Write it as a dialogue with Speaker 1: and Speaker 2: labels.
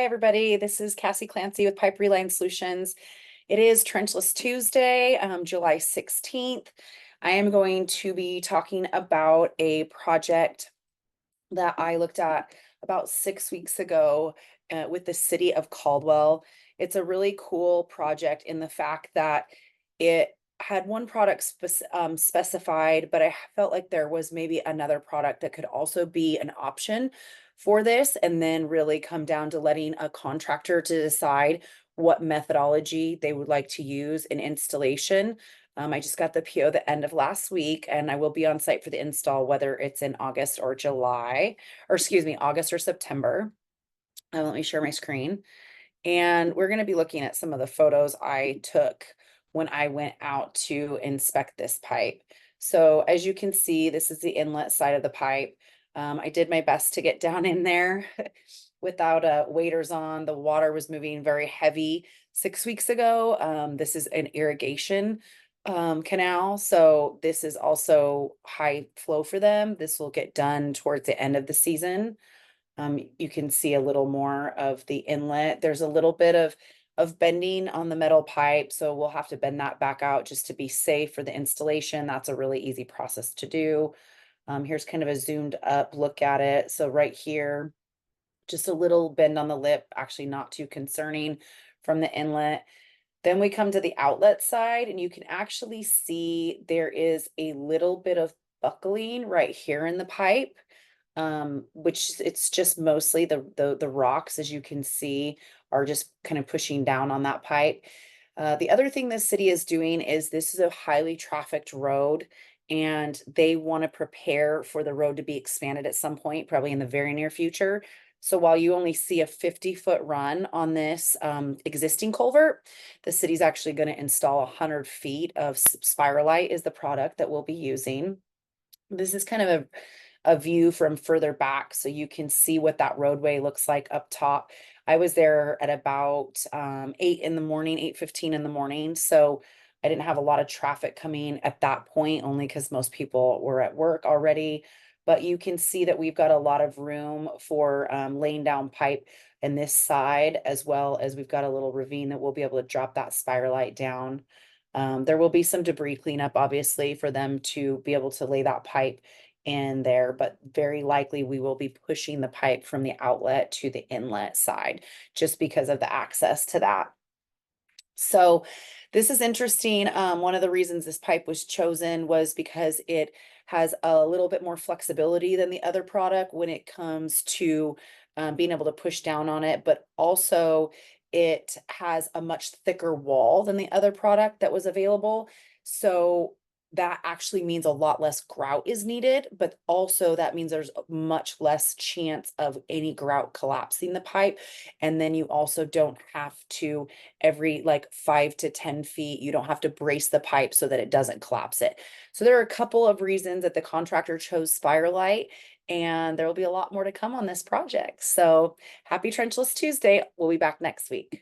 Speaker 1: Hi, everybody. This is Cassie Clancy with Pipe Reline Solutions. It is Trenchless Tuesday, July 16th. I am going to be talking about a project that I looked at about 6 weeks ago with the city of Caldwell. It's a really cool project in the fact that it had one product specified, but I felt like there was maybe another product that could also be an option for this, and then really come down to letting a contractor to decide what methodology they would like to use in installation. I just got the PO the end of last week, and I will be on site for the install, whether it's in August or July, or excuse me, August or September. Let me share my screen. And we're going to be looking at some of the photos I took when I went out to inspect this pipe. So as you can see, this is the inlet side of the pipe. I did my best to get down in there without waders on. The water was moving very heavy 6 weeks ago. This is an irrigation canal, so this is also high flow for them. This will get done towards the end of the season. You can see a little more of the inlet. There's a little bit of bending on the metal pipe, so we'll have to bend that back out just to be safe for the installation. That's a really easy process to do. Here's kind of a zoomed up look at it. So right here, just a little bend on the lip, actually not too concerning from the inlet. Then we come to the outlet side, and you can actually see there is a little bit of buckling right here in the pipe, which it's just mostly the rocks, as you can see, are just kind of pushing down on that pipe. The other thing the city is doing is this is a highly trafficked road, and they want to prepare for the road to be expanded at some point, probably in the very near future. So while you only see a 50-foot run on this existing culvert, the city's actually going to install 100 feet of Spirolite is the product that we'll be using. This is kind of a view from further back, so you can see what that roadway looks like up top. I was there at about 8 in the morning, 8:15 in the morning. So I didn't have a lot of traffic coming at that point, only because most people were at work already. But you can see that we've got a lot of room for laying down pipe in this side, as well as we've got a little ravine that we'll be able to drop that Spirolite down. There will be some debris cleanup, obviously, for them to be able to lay that pipe in there, but very likely we will be pushing the pipe from the outlet to the inlet side just because of the access to that. So this is interesting. One of the reasons this pipe was chosen was because it has a little bit more flexibility than the other product when it comes to being able to push down on it, but also it has a much thicker wall than the other product that was available. So that actually means a lot less grout is needed, but also that means there's much less chance of any grout collapsing the pipe. And then you also don't have to, every like 5 to 10 feet, you don't have to brace the pipe so that it doesn't collapse it. So there are a couple of reasons that the contractor chose Spirolite, and there will be a lot more to come on this project. So happy Trenchless Tuesday. We'll be back next week.